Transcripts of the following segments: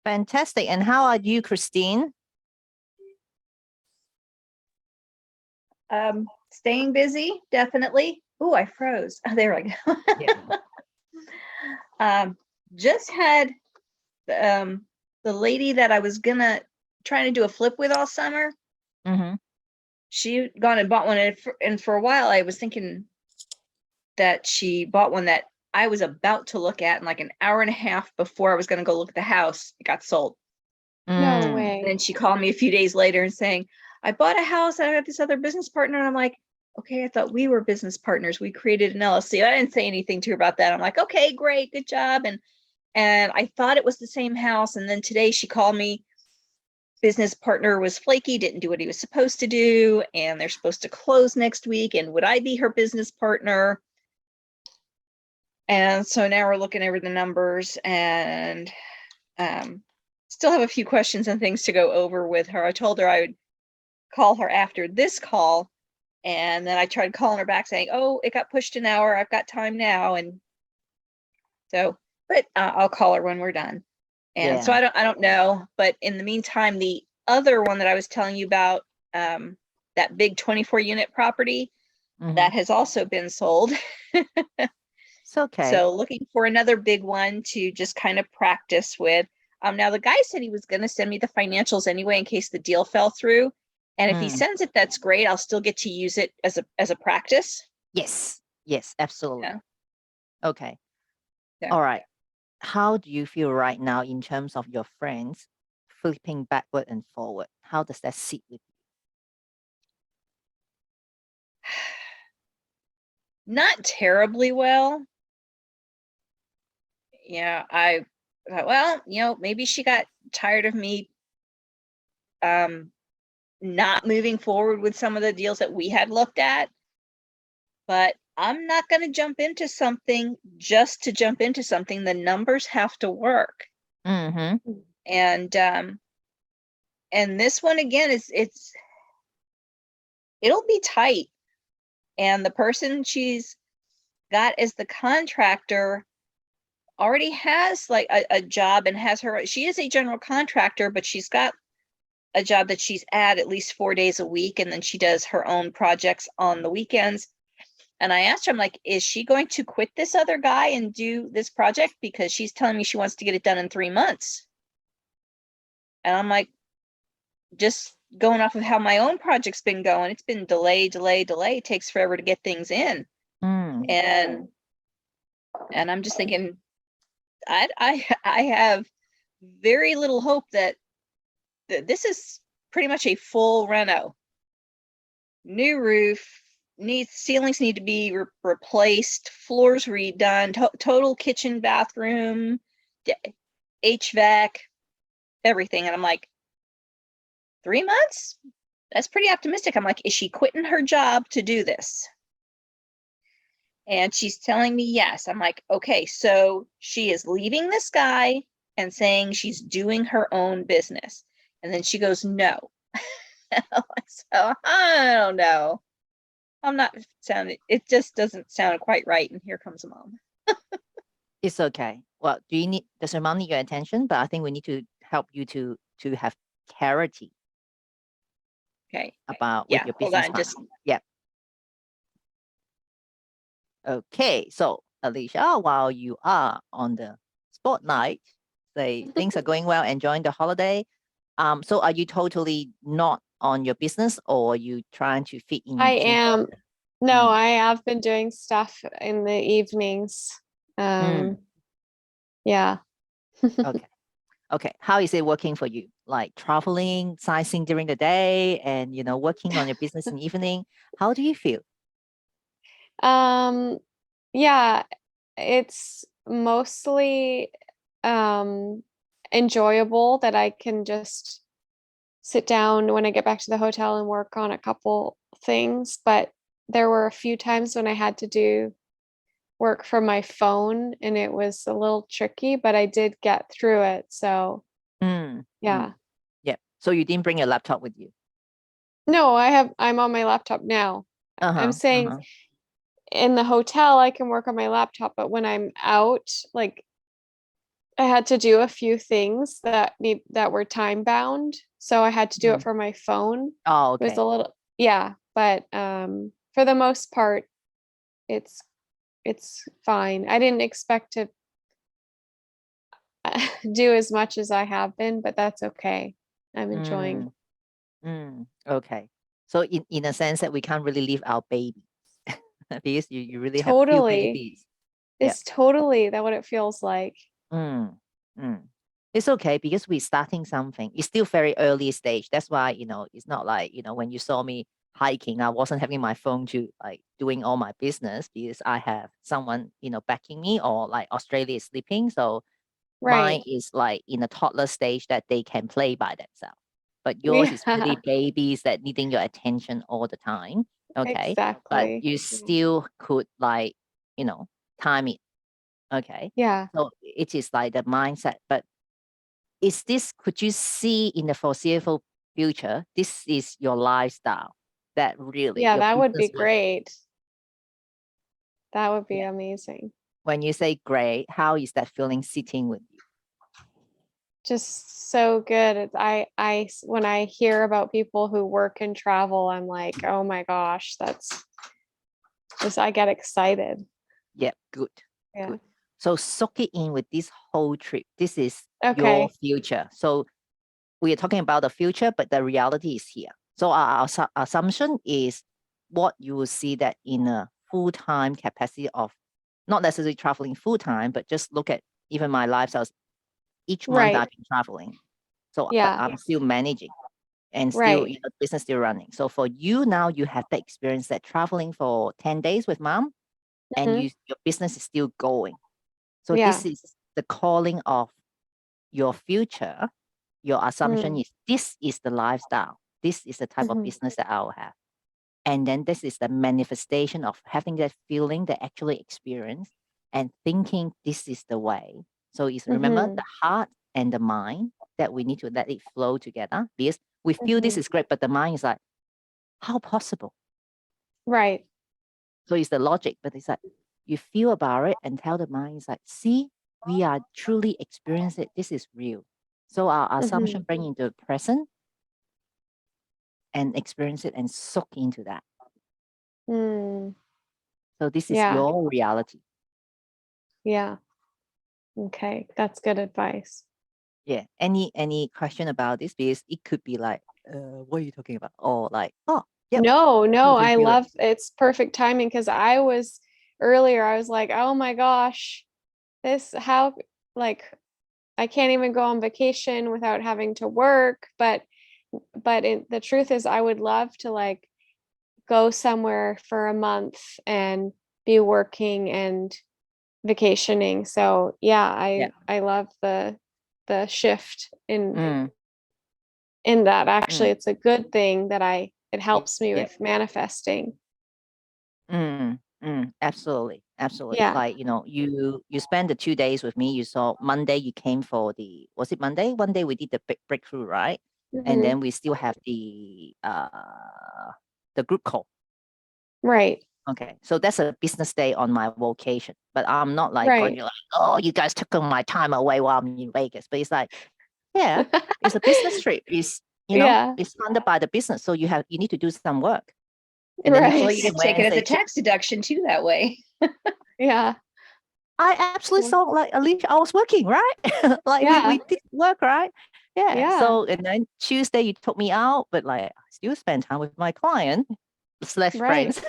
Fantastic. And how are you, Christine? Staying busy, definitely. Oh, I froze. Oh, there I go. Yeah. Just had the lady that I was trying to do a flip with all summer. Mm-hmm. She gone and bought one, and for a while I was thinking that she bought one that I was about to look at, and like an hour and a half before I was going to go look at the house, it got sold. No way. And then she called me a few days later and saying, I bought a house, I got this other business partner. And I'm like, okay, I thought we were business partners. We created an LLC. I didn't say anything to her about that. I'm like, okay, great, good job. And I thought it was the same house. And then today she called me. Business partner was flaky, didn't do what he was supposed to do, and they're supposed to close next week. And would I be her business partner? And so now we're looking over the numbers, and still have a few questions and things to go over with her. I told her I would call her after this call, and then I tried calling her back saying, oh, it got pushed an hour, I've got time now. And so, but I'll call her when we're done. And so I don't know, but in the meantime, the other one that I was telling you about, that big 24 unit property, that has also been sold. It's okay. So looking for another big one to just kind of practice with. Now the guy said he was going to send me the financials anyway in case the deal fell through. And if he sends it, that's great. I'll still get to use it as a practice. Yes, absolutely. Yeah. Okay. Yeah. All right. How do you feel right now in terms of your friends flipping backward and forward? How does that sit with you? Not terribly well. Yeah, I thought, well, maybe she got tired of me not moving forward with some of the deals that we had looked at. But I'm not going to jump into something just to jump into something. The numbers have to work. And this one again it'll be tight. And the person she's got as the contractor already has like a job and she is a general contractor, but she's got a job that she's at least 4 days a week. And then she does her own projects on the weekends. And I asked her, I'm like, is she going to quit this other guy and do this project? Because she's telling me she wants to get it done in 3 months. And I'm like, just going off of how my own project's been going, it's been delay. It takes forever to get things in. And I'm just thinking, I have very little hope that this is pretty much a full reno. New roof, ceilings need to be replaced, floors redone, total kitchen, bathroom, HVAC, everything. And I'm like, 3 months? That's pretty optimistic. I'm like, is she quitting her job to do this? And she's telling me yes. I'm like, okay, so she is leaving this guy and saying she's doing her own business. And then she goes, no. So I don't know. It just doesn't sound quite right. And here comes Mom. It's okay. Well, does your mom need your attention? But I think we need to help you to have clarity. Okay. About with your business partner. Yeah. Okay. So Alicia, while you are on the spotlight, say things are going well, enjoying the holiday. So are you totally not on your business, or are you trying to fit in? I am. No, I have been doing stuff in the evenings. Yeah. Okay. How is it working for you? Like traveling, sightseeing during the day, and working on your business in the evening. How do you feel? Yeah, it's mostly enjoyable that I can just sit down when I get back to the hotel and work on a couple things. But there were a few times when I had to do work from my phone, and it was a little tricky, but I did get through it. So yeah. So you didn't bring your laptop with you? No, I'm on my laptop now. I'm saying in the hotel I can work on my laptop, but when I'm out, like I had to do a few things that were time bound. So I had to do it Mhm. for my phone. Oh, It was okay. a little, yeah, but for the most part, it's it's fine. I didn't expect to do as much as I have been, but that's okay. I'm enjoying. Mm, okay. So in a sense that we can't really leave our babies because you really have few Totally. babies. Yeah. It's totally that what it feels like. Mm, mm. It's okay because we're starting something. It's still very early stage. That's why, it's not like, when you saw me hiking, I wasn't having my phone to like doing all my business because I have someone, backing me or like Australia is sleeping. So mine Right. is like in a toddler stage that they can play by themselves. But yours is Yeah, really babies that needing your attention all the time. Okay. But exactly. you Yeah. still could like, you know, time it. Okay. Yeah. So it is like the mindset. But could you see in the foreseeable future, this is your lifestyle that really Yeah, your that would be business will, great. That would be yeah. amazing. When you say great, how is that feeling sitting with you? Just so good. When I hear about people who work and travel, I'm like, oh my gosh, that's just, I get excited. Yeah, good, Yeah. good. So soak it in with this whole trip. This is your Okay. future. So we are talking about the future, but the reality is here. So our assumption is what you will see that in a full-time capacity of not necessarily traveling full-time, but just look at even my lifestyles. Each month Right. I've been traveling. So, but Yeah. I'm still managing and still, Right. business still running. So for you now, you have the experience that traveling for 10 days with mom and Mhm. your business is still going. So Yeah. this is the calling of your future. Your assumption Mm. is this is the lifestyle. This is the type of Mhm. business that I'll have. And then this is the manifestation of having that feeling, the actually experience and thinking this is the way. So it's remember the Mhm. heart and the mind that we need to let it flow together because we feel this Mhm. is great, but the mind is like, how possible? Right. So it's the logic, but it's like you feel about it and tell the mind is like, see, we are truly experiencing it. This is real. So our assumption Mhm. bring into the present and experience it and soak into that. Mm. So this is Yeah. your reality. Yeah. Okay. That's good advice. Yeah. Any question about this? Because it could be like, what are you talking about? Or like, oh, yep, No, no, totally I feel it. love it's perfect timing because I was earlier, I was like, oh my gosh, this how like I can't even go on vacation without having to work. The truth is I would love to like go somewhere for a month and be working and vacationing. So yeah, Yeah. I love the shift Mm, in that. Actually, mm, it's a good thing that I it helps me yeah. with manifesting. Absolutely, absolutely. Yeah. Like, you spend the 2 days with me. You saw Monday you came for was it Monday? One day we did the big breakthrough, right? And Hmm. then we still have the group call. Right. Okay. So that's a business day on my vacation. But I'm not like going Right. to like, oh, you guys took my time away while I'm in Vegas. But it's like, yeah, it's a business trip. Yeah. It's funded by the business. So you need to do some work. And then Well, Right. Tuesday, you take it as a Wednesday, tax deduction too that way. Yeah. I absolutely saw like Alicia, I was working, right? Like we Yeah. did work, right? Yeah. Yeah. So and then Tuesday you took me out, but like I still spend time with my client slash Right. friends.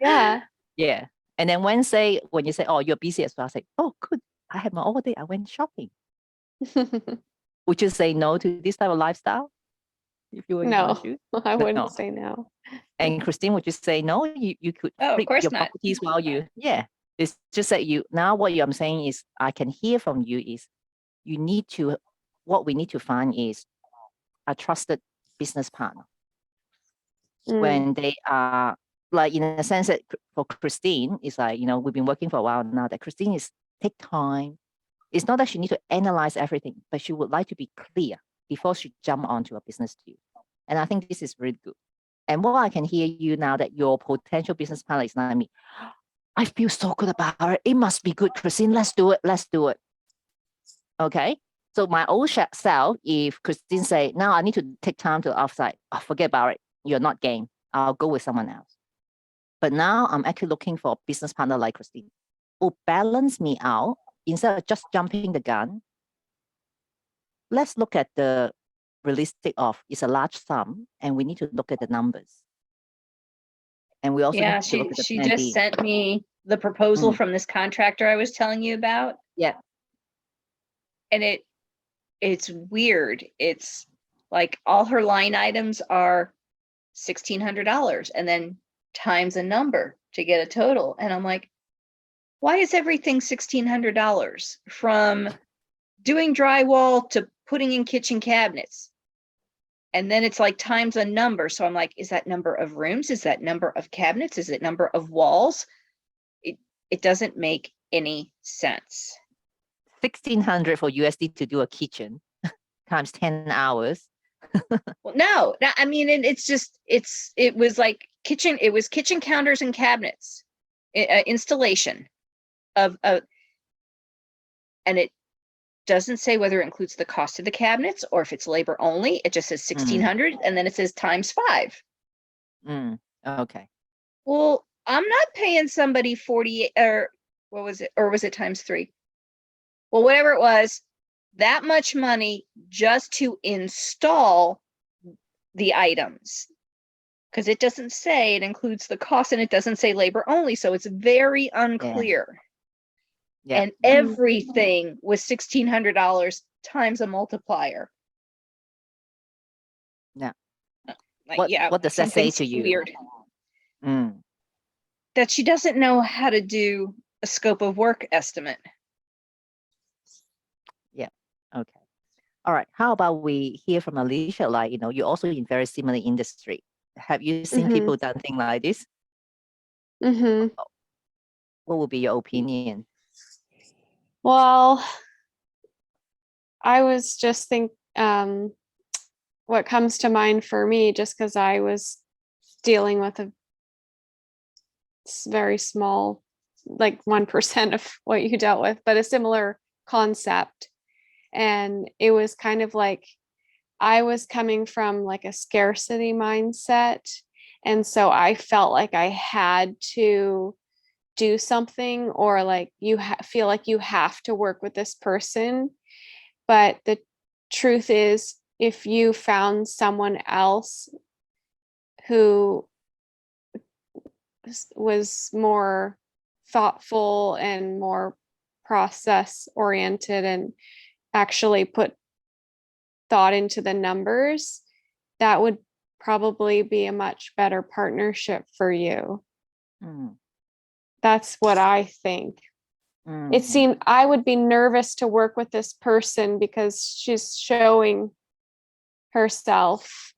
Yeah. Yeah. And then Wednesday, when you say, oh, you're busy as well, I say, oh, good. I had my all day. I went shopping. Would you say no to this type of lifestyle if you were in my No, shoes? I wouldn't No. say no. And Christine, would you say no? You could Oh, of flip course your not. properties while yeah. It's just that now what I'm saying is I can hear from you is you need to, what we need to find is a trusted business partner Mm. when they are like in a sense that for Christine, it's like, we've been working for a while now that Christine is take time. It's not that she needs to analyze everything, but she would like to be clear before she jump onto a business deal. And I think this is really good. And what I can hear you now that your potential business partner is not me. I feel so good about it. It must be good, Christine. Let's do it. Let's do it. Okay. So my old self, if Christine say, now I need to take time to outside, oh, forget about it. You're not game. I'll go with someone else. But now I'm actually looking for a business partner like Christine who balance me out instead of just jumping the gun. Let's look at the realistic of it's a large sum and we need to look at the numbers. And we also Yeah, need to look at the she plan just B. sent me the proposal Mm. from this contractor I was telling you about. Yeah. And it's weird. It's like all her line items are $1,600 and then times a number to get a total. And I'm like, why is everything $1,600 from doing drywall to putting in kitchen cabinets? And then it's like times a number. So I'm like, is that number of rooms? Is that number of cabinets? Is it number of walls? It doesn't make any sense. 1,600 for USD to do a kitchen times 10 hours. Well, no, I mean, it's just, it was like kitchen, it was kitchen counters and cabinets, installation of, and it doesn't say whether it includes the cost of the cabinets or if it's labor only. It just says 1,600 and then it says times 5. Okay. Well, I'm not paying somebody 40 or what was it? Or was it times 3? Well, whatever it was, that much money just to install the items. Because it doesn't say it includes the cost and it doesn't say labor only. So it's very unclear. Yeah. And everything was $1,600 times a multiplier. Yeah. Like, what does that say to you? Weird. Mm. That she doesn't know how to do a scope of work estimate. Yeah. Okay. All right. How about we hear from Alicia? Like, you're also in very similar industry. Have you seen people done things like this? Mm-hmm. What would be your opinion? Well, I was just what comes to mind for me, just because I was dealing with a very small, like 1% of what you dealt with, but a similar concept. And it was kind of like I was coming from like a scarcity mindset. And so I felt like I had to do something, or like you feel like you have to work with this person. But the truth is, if you found someone else who was more thoughtful and more process oriented and actually put thought into the numbers, that would probably be a much better partnership for you. Mm. That's what I think. It seemed I would be nervous to work with this person because she's showing herself,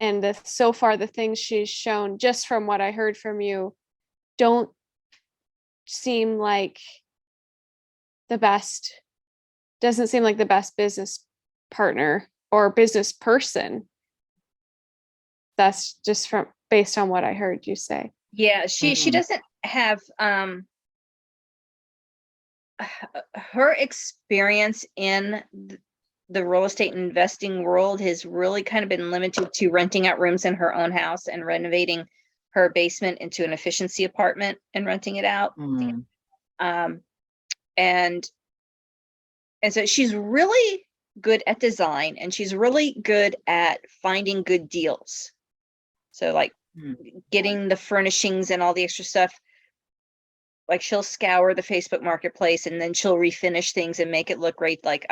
and so far the things she's shown, just from what I heard from you, don't seem like the best, doesn't seem like the best business partner or business person. That's just from based on what I heard you say. Yeah, she doesn't have her experience in the real estate investing world has really kind of been limited to renting out rooms in her own house and renovating her basement into an efficiency apartment and renting it out. And so she's really good at design and she's really good at finding good deals. So like getting the furnishings and all the extra stuff. Like she'll scour the Facebook marketplace and then she'll refinish things and make it look great, like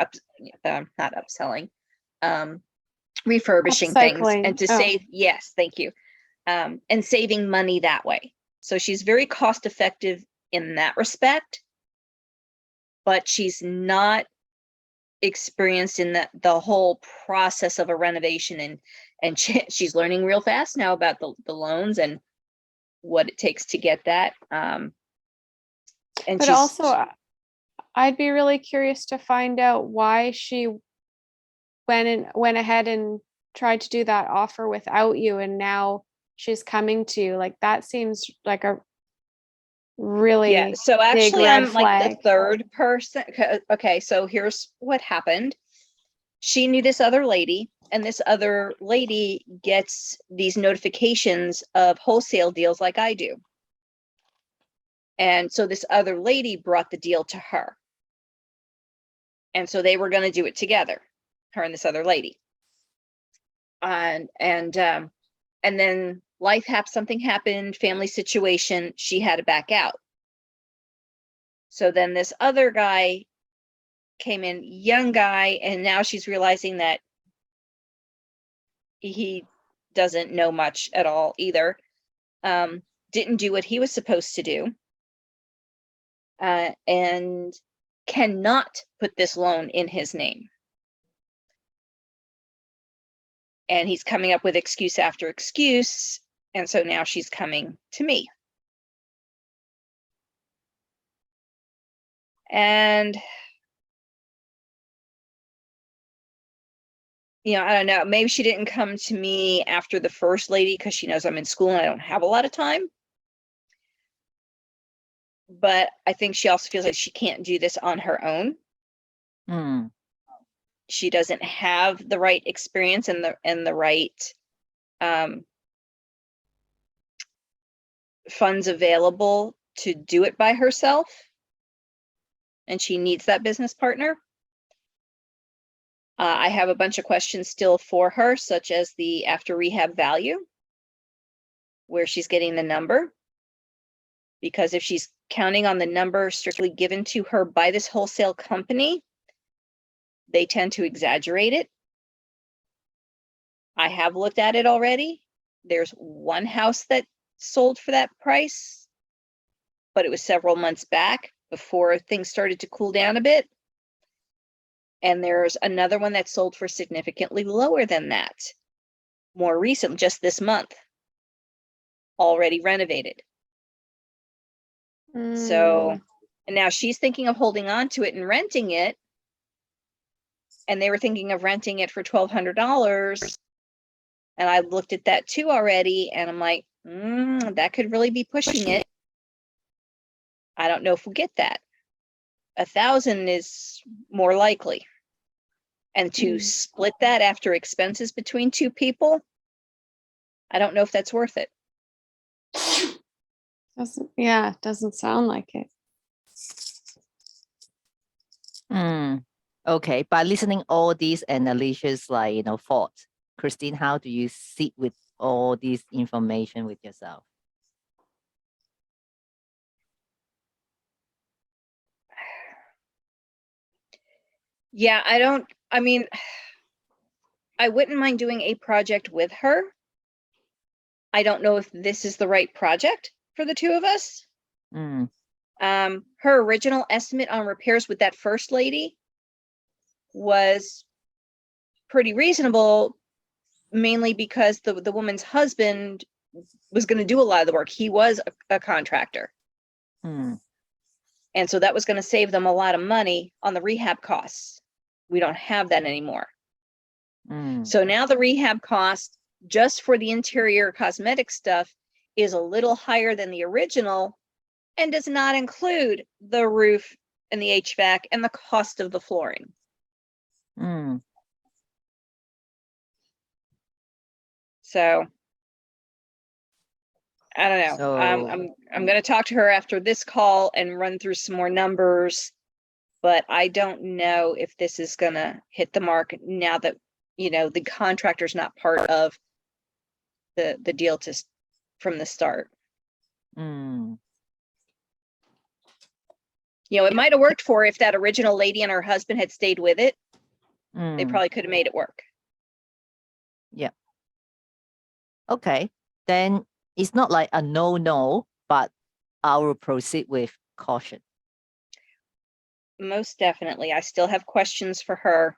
not upselling, refurbishing things and to save. Yes, thank you. And saving money that way. So she's very cost effective in that respect, but she's not experienced in the whole process of a renovation, and she's learning real fast now about the loans and what it takes to get that. And but also, I'd be really curious to find out why she went ahead and tried to do that offer without you, and now she's coming to you. Like that seems like a really Yeah. So big actually, red I'm like the flag. third person. Okay. So here's what happened. She knew this other lady, and this other lady gets these notifications of wholesale deals like I do. And so this other lady brought the deal to her. And so they were going to do it together, her and this other lady. And then something happened, family situation, she had to back out. So then this other guy came in, young guy, and now she's realizing that he doesn't know much at all either. Didn't do what he was supposed to do. And cannot put this loan in his name. And he's coming up with excuse after excuse. And so now she's coming to me. And, I don't know, maybe she didn't come to me after the first lady because she knows I'm in school and I don't have a lot of time. But I think she also feels like she can't do this on her own. She doesn't have the right experience and the right funds available to do it by herself. And she needs that business partner. I have a bunch of questions still for her, such as the after rehab value, where she's getting the number. Because if she's counting on the number strictly given to her by this wholesale company, they tend to exaggerate it. I have looked at it already. There's one house that sold for that price, but it was several months back before things started to cool down a bit. And there's another one that sold for significantly lower than that. More recent, just this month, already renovated. So, and now she's thinking of holding on to it and renting it. And they were thinking of renting it for $1,200. And I looked at that too already. And I'm like, that could really be pushing it. I don't know if we'll get that. 1,000 is more likely. And to split that after expenses between two people, I don't know if that's worth it. Doesn't sound like it. Okay, by listening all these and Alicia's thoughts, Christine, how do you sit with all this information with yourself? Yeah, I wouldn't mind doing a project with her. I don't know if this is the right project for the two of us. Her original estimate on repairs with that first lady was pretty reasonable, mainly because the woman's husband was going to do a lot of the work. He was a contractor. And so that was going to save them a lot of money on the rehab costs. We don't have that anymore. So now the rehab cost just for the interior cosmetic stuff is a little higher than the original and does not include the roof and the HVAC and the cost of the flooring. So I don't know. So I'm going to talk to her after this call and run through some more numbers, but I don't know if this is going to hit the mark now that the contractor's not part of the deal from the start. It might have worked for her if that original lady and her husband had stayed with it. They probably could have made it work. Yeah. Okay, then it's not like a no, but I will proceed with caution. Most definitely. I still have questions for her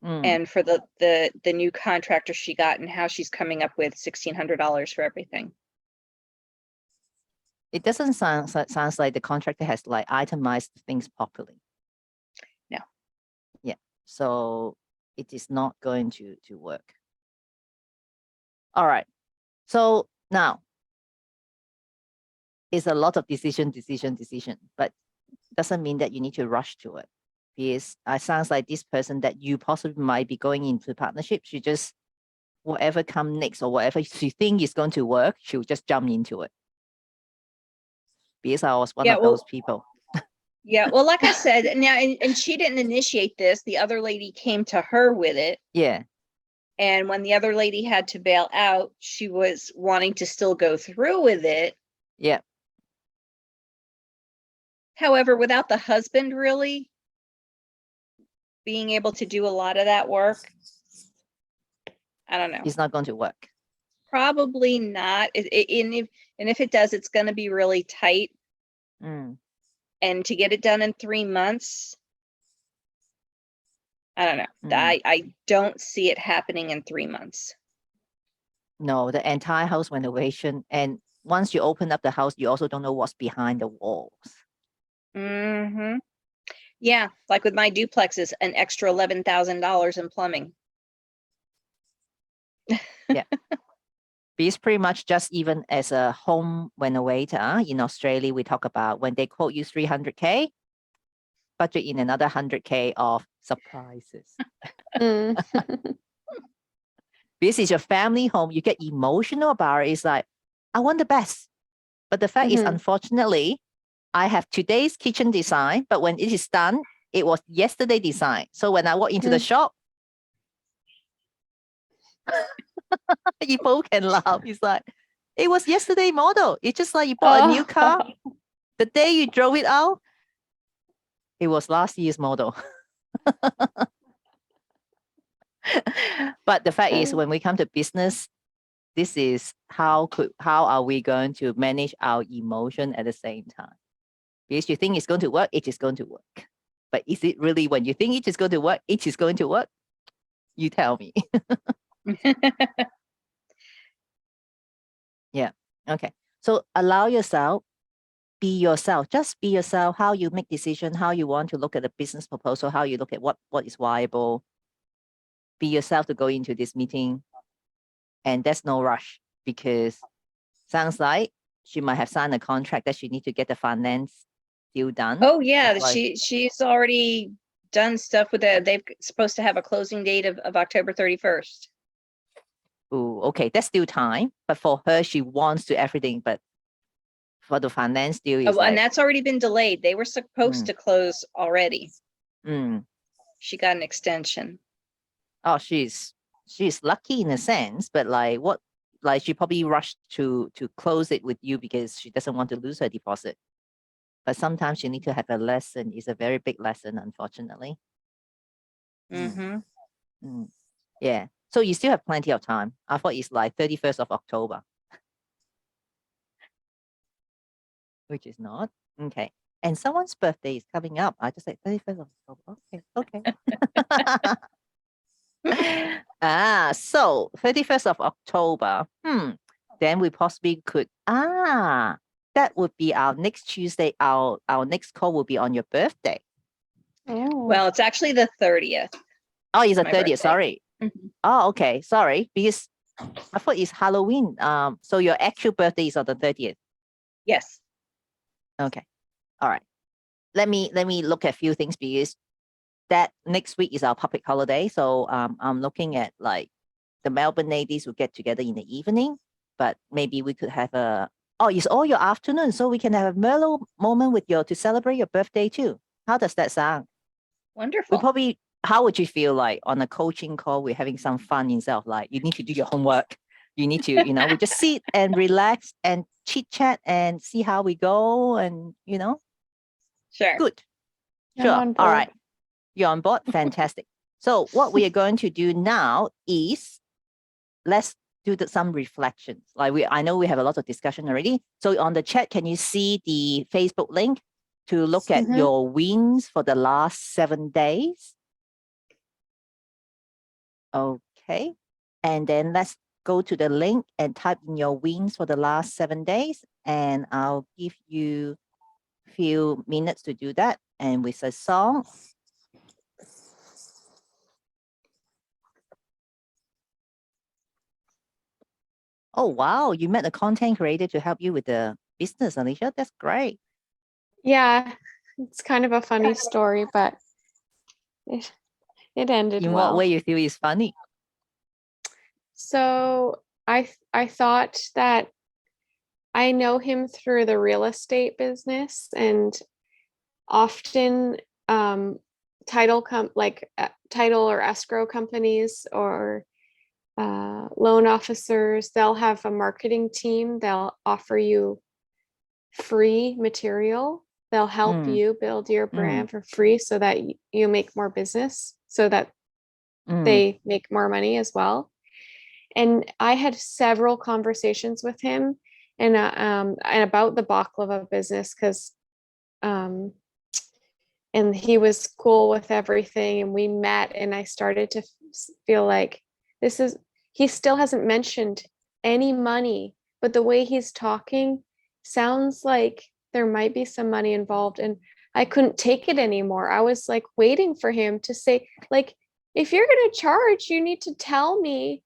and for the new contractor she got and how she's coming up with $1,600 for everything. It doesn't sounds like the contractor has itemized things properly. No. Yeah. So it is not going to work. All right. So now it's a lot of decision, but doesn't mean that you need to rush to it. Because it sounds like this person that you possibly might be going into partnership, she just, whatever come next or whatever she think is going to work, she'll just jump into it. Because I was one Yeah, of well- those people. Yeah, well, like I said, now and she didn't initiate this. The other lady came to her with it. Yeah. And when the other lady had to bail out, she was wanting to still go through with it. Yeah. However, without the husband really being able to do a lot of that work, I don't know. It's not going to work. Probably not. And if it does, it's going to be really tight. Mm. And to get it done in 3 months, I don't know. Mm. I don't see it happening in 3 months. No, the entire house renovation. And once you open up the house, you also don't know what's behind the walls. Mm-hmm. Yeah, like with my duplexes, an extra $11,000 in plumbing. Because pretty much just even as a home renovator in Australia, we talk about when they quote you 300K, budget in another 100K of surprises. Mm. This is your family home. You get emotional about it. It's like, I want the best. But the fact is, Mhm. unfortunately, I have today's kitchen design, but when it is done, it was yesterday design. So when I walk into the Mm. shop, you both can laugh. It's like, it was yesterday model. It's just like you bought a new car. The day you drove it out, it was last year's model. But the fact is, when we come to business, this is how are we going to manage our emotion at the same time? Because you think it's going to work, it is going to work. But is it really when you think it is going to work, it is going to work? You tell me. Yeah. Okay. So allow yourself, be yourself. Just be yourself. How you make decision, how you want to look at the business proposal, how you look at what is viable. Be yourself to go into this meeting, and there's no rush because sounds like she might have signed a contract that she need to get the finance deal done. Oh yeah, That's why- she's already done stuff with it. They're supposed to have a closing date of October 31st. Ooh, okay, that's still time. But for her, she wants to everything. But for the finance deal, is Oh, and like, that's already been delayed. They were supposed to close already. mm, She got an extension. oh, she's lucky in a sense, but like what, like she probably rushed to close it with you because she doesn't want to lose her deposit. But sometimes you need to have a lesson. It's a very big lesson, unfortunately. Mm-hmm. Mm. Yeah. So you still have plenty of time. I thought it's like 31st of October, which is not. Okay. And someone's birthday is coming up. I just said 31st of October. Okay. So 31st of October. Then we possibly could, that would be our next Tuesday. Our next call will be on your birthday. Oh. Well, it's actually the 30th. Oh, it's the My 30th. birthday. Sorry. Mhm. Oh, okay. Sorry. Because I thought it's Halloween. So your actual birthday is on the 30th. Yes. Okay. All right. Let me look at a few things because that next week is our public holiday. So I'm looking at like the Melbourne ladies will get together in the evening, but maybe we could have it's all your afternoon, so we can have a mellow moment with to celebrate your birthday too. How does that sound? Wonderful. How would you feel like on a coaching call? We're having some fun instead of like you need to do your homework. You need to, we just sit and relax and chit chat and see how we go, and Sure. good. I'm Sure. on All board. right. You're on board. Fantastic. So what we are going to do now is let's do some reflections. I know we have a lot of discussion already. So on the chat, can you see the Facebook link to look at Mhm. your wins for the last 7 days? Okay. And then let's go to the link and type in your wins for the last 7 days. And I'll give you a few minutes to do that. And with a song. Oh, wow. You met a content creator to help you with the business, Alicia. That's great. Yeah, it's kind of a funny story, but it ended In what well. way you feel is funny? So I thought that I know him through the real estate business, and often title or escrow companies or loan officers, they'll have a marketing team. They'll offer you free material. They'll help Mm, you build your mm, brand for free so that you make more business, so that mm, they make more money as well. And I had several conversations with him and about the baklava business, because um, and he was cool with everything, and we met, and I started to feel like he still hasn't mentioned any money, but the way he's talking sounds like there might be some money involved, and I couldn't take it anymore. I was like waiting for him to say, like, if you're going to charge, you need to tell me,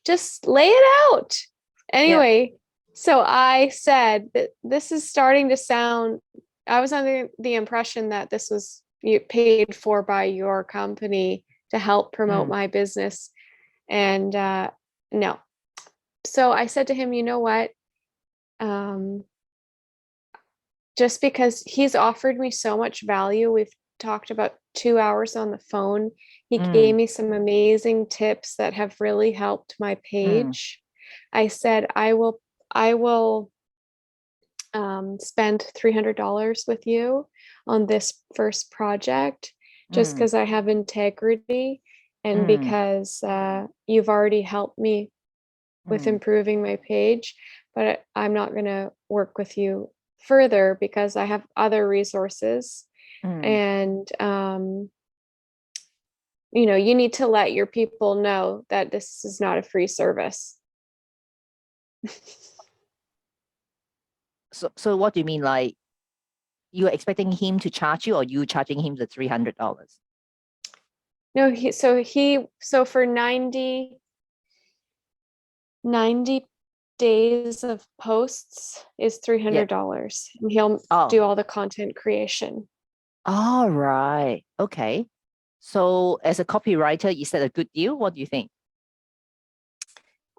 just lay it out. Anyway, so I said that this is starting to sound, I was under the impression that this was paid for by your company to help promote mm, my business. And no. So I said to him, you know what? Um, just because he's offered me so much value, we've talked about 2 hours on the phone. He gave mm, me some amazing tips that have really helped my mm, page. I said, I will spend $300 with you on this first project, just mm, because I have integrity and mm, because you've already helped me with mm, improving my page, but I'm not going to work with you further because I have other resources. mm. And you need to let your people know that this is not a free service. So what do you mean? Like you're expecting him to charge you, or you charging him the $300? No, so for 90 days of posts is Yeah. $300, and he'll Oh, do all the content creation. all right. Okay. So as a copywriter, is that a good deal? What do you think?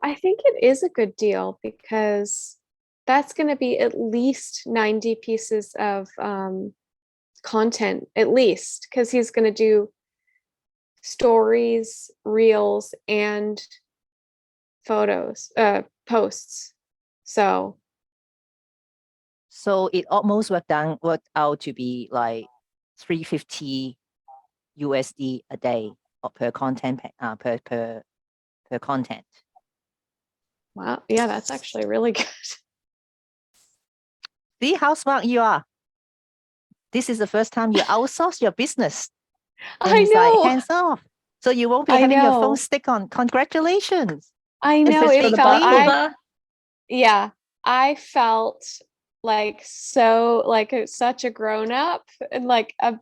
I think it is a good deal because that's going to be at least 90 pieces of content, at least, because he's going to do stories, reels, and posts. So So it almost worked out to be like 350 USD a day or per content per content. wow, yeah, that's actually really good. See how smart you are. This is the first time you outsource your business, and I it's like know. hands off. So you won't be I having your phone know. stick on. Congratulations. I know. Especially It the felt baklava. yeah, I felt like so such a grown up, and like a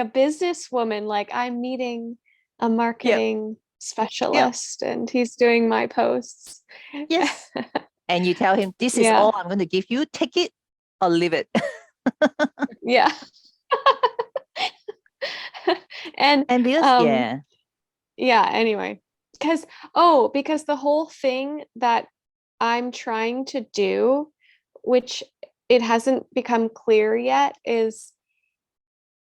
businesswoman. Like I'm meeting a Yep. marketing Yep. specialist, and he's doing my posts. Yes. And you tell him, this is Yeah, all I'm going to give you. Take it or leave it. yeah. And And because, um yeah. yeah, anyway, because because the whole thing that I'm trying to do, which it hasn't become clear yet, is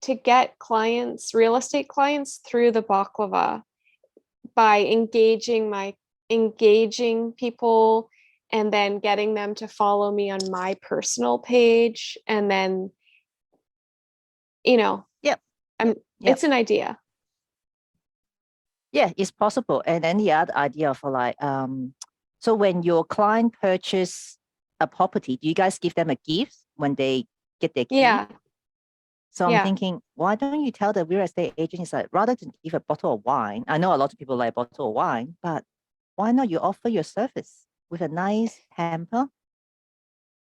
to get clients, real estate clients, through the baklava by engaging people, and then getting them to follow me on my personal page, and then you know Yep. I'm Yep. it's an idea. Yeah, it's possible. And then the other idea for like, so when your client purchase a property, do you guys give them a gift when they get their key? Yeah, So I'm yeah, thinking, why don't you tell the real estate agent, is like, rather than give a bottle of wine, I know a lot of people like a bottle of wine, but why not you offer your service with a nice hamper?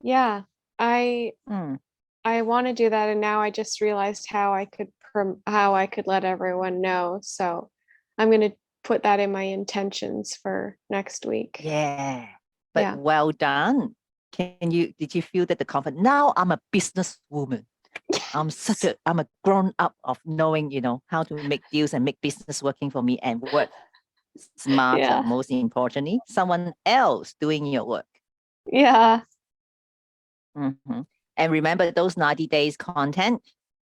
yeah. I Mm, I want to do that, and now I just realized how I could let everyone know. So I'm going to put that in my intentions for next week. yeah, but Yeah. well done. did you feel that the confidence? Now I'm a businesswoman. I'm a grown up of knowing, how to make deals and make business working for me and work smarter. Yeah. Most importantly, someone else doing your work. Yeah. Mm-hmm. And remember those 90 days content,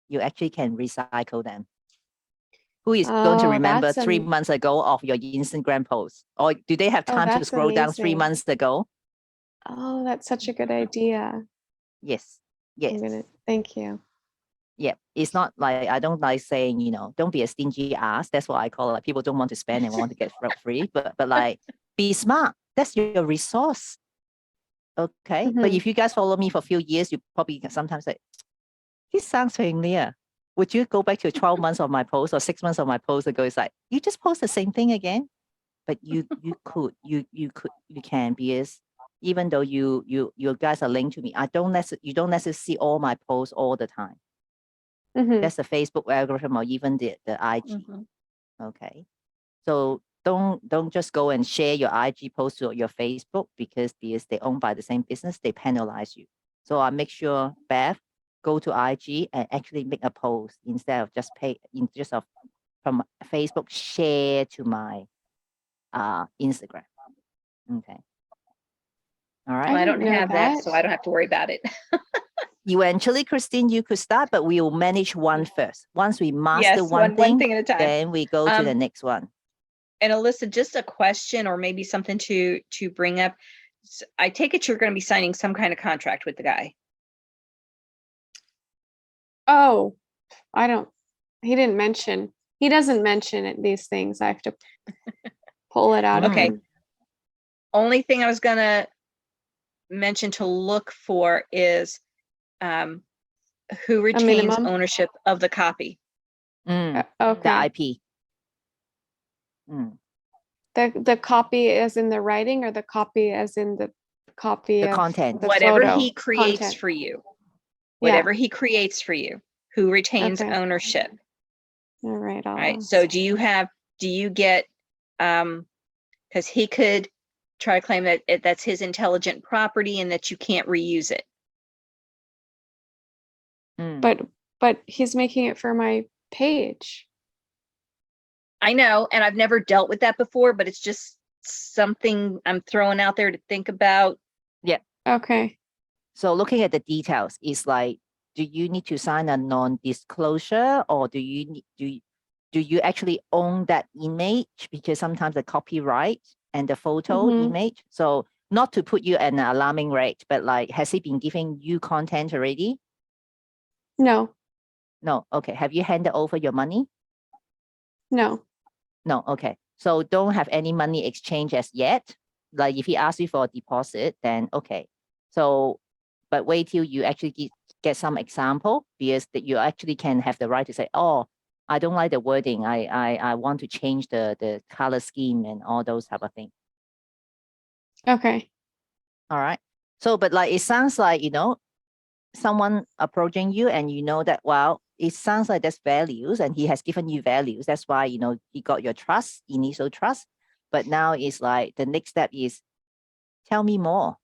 you actually can recycle them. Who is going to Oh, remember that's 3 months ago of your Instagram post? Or do they have Oh, time to that's scroll down 3 amazing. months ago? Oh, that's such a good idea. Yes. I'm gonna thank you. Yeah. It's not like, I don't like saying, don't be a stingy ass. That's what I call it. Like, people don't want to spend and want to get free, but like, be smart. That's your resource. Okay. But Mhm. if you guys follow me for a few years, you probably can sometimes say, this sounds familiar. Would you go back to 12 months of my post or 6 months of my post ago? It's like, you just post the same thing again. But you can, because even though you guys are linked to me, you don't necessarily see all my posts all the time. Mhm. That's the Facebook algorithm or even the IG. Okay. So don't just go and share your IG post to your Facebook because they're owned by the same business, they penalize you. So I make sure, Beth, go to IG and actually make a post instead of just from Facebook share to my Instagram. Okay. All right. Well, I didn't don't know have that, so that. I don't have to worry about it. Eventually, Christine, you could start, but we will manage one first. Once we master Yes, one one thing, thing at a time. then we go to the next one. And Alyssa, just a question or maybe something to bring up. I take it you're going to be signing some kind of contract with the guy. Oh, he doesn't mention these things. I have to pull it out of Okay. him. Only thing I was going to mention to look for is who retains minimum? ownership of the copy. The Okay. IP. Mm. The copy as in the writing or the copy as in the copy The of content. the Whatever photo he creates content? for you. Yeah. Whatever he creates for you, who retains Okay. ownership. All right. All right. So do you get because he could try to claim that that's his intelligent property and that you can't reuse it. But he's making it for my page. I know, and I've never dealt with that before, but it's just something I'm throwing out there to think about. Yeah. Okay. So looking at the details, it's like, do you need to sign a non-disclosure, or do you actually own that image? Because sometimes the copyright and the photo image. So not to put you at an alarming rate, but like, has he been giving you content already? No. No. Okay. Have you handed over your money? No. No. Okay. So don't have any money exchange as yet. Like if he asks you for a deposit, then okay. So, but wait till you actually get some example, because that you actually can have the right to say, oh, I don't like the wording. I want to change the color scheme and all those type of things. Okay. All right. So, but like, it sounds like, someone approaching you and that, well, it sounds like there's values and he has given you values. That's why, he got your trust, initial trust. But now it's like the next step is, tell me more.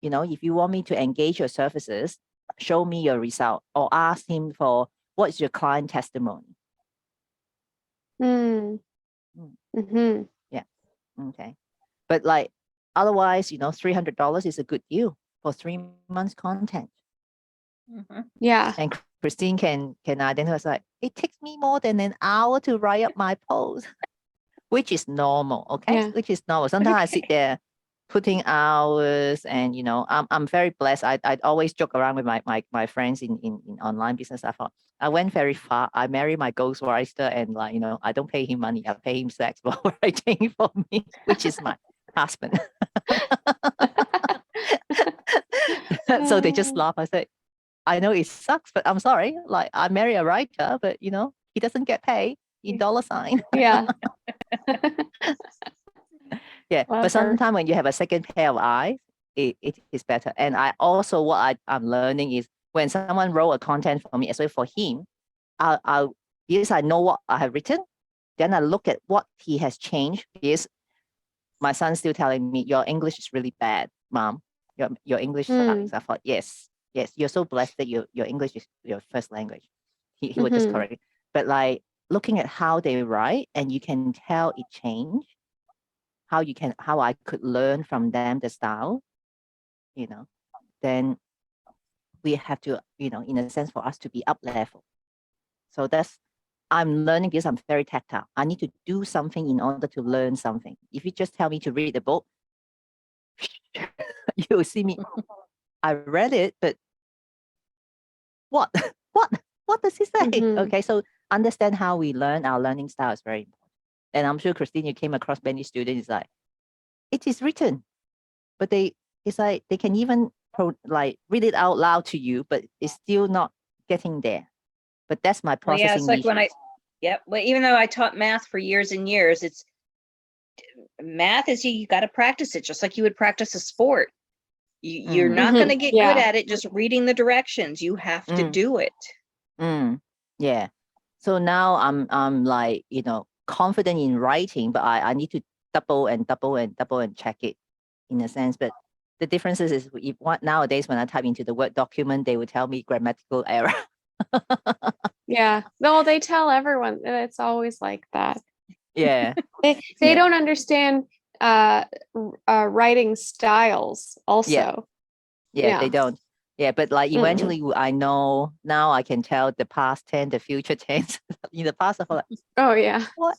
If you want me to engage your services, show me your result, or ask him for what's your client testimony. Yeah. Okay. But like, otherwise, $300 is a good deal for 3 months content. Yeah. And Christine can identify, it's like, it takes me more than an hour to write up my post, which is normal. Okay. Yeah. Which is normal. Sometimes I sit there putting hours, and I'm very blessed. I always joke around with my friends in online business. I thought I went very far. I married my ghostwriter, and like, I don't pay him money. I pay him sex for writing for me, which is my husband. So they just laugh. I said, I know it sucks, but I'm sorry. Like, I marry a writer, but he doesn't get paid in dollar sign. Yeah. Yeah. Love But her. sometimes when you have a second pair of eyes, it is better. And I also, what I'm learning is, when someone wrote a content for me, especially for him, I'll because I know what I have written, then I look at what he has changed. Because my son's still telling me, your English is really bad, Mom. your English Hmm. sucks. I thought, yes, you're so blessed that your English is your first language. He would just Mhm. correct it. But like looking at how they write, and you can tell it changed. How I could learn from them the style, then we have to, in a sense, for us to be up level. So I'm learning because I'm very tactile. I need to do something in order to learn something. If you just tell me to read the book, you'll see me. I read it, but what? what? What does he say? Mhm. Okay, so understand how we learn. Our learning style is very important. And I'm sure, Christine, you came across many students like, it is written, but it's like they can even read it out loud to you, but it's still not getting there. But that's my Well, yeah, it's processing like when issues. yep. Well, even though I taught math for years and years, math is you got to practice it just like you would practice a sport. You're not going to get good Yeah. at it just reading the directions. You have to Mm. do it. Yeah. So now I'm like, confident in writing, but I need to double and double and double and check it in a sense. But the difference is nowadays when I type into the Word document, they will tell me grammatical error. Yeah. No, they tell everyone, and it's always like that. Yeah. They Yeah. don't understand writing styles also. Yeah, they Yeah. don't. Yeah, but like Mm-mm. eventually I know now I can tell the past tense, the future tense. In the past, I thought, like, Oh yeah. what?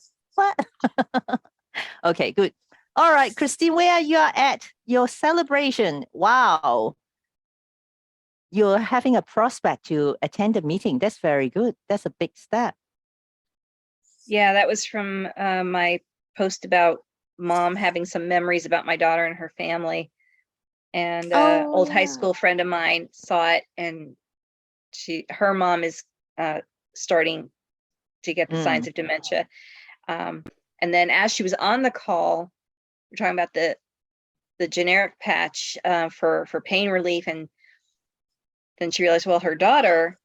Okay, good. All right, Christine, where you are at your celebration? Wow. You're having a prospect to attend the meeting. That's very good. That's a big step. Yeah, that was from my post about mom having some memories about my daughter and her family. And old high yeah. school friend of mine saw it, and her mom is starting to get the signs of dementia. And then as she was on the call, we're talking about the generic patch for pain relief, and then she realized, well, her daughter,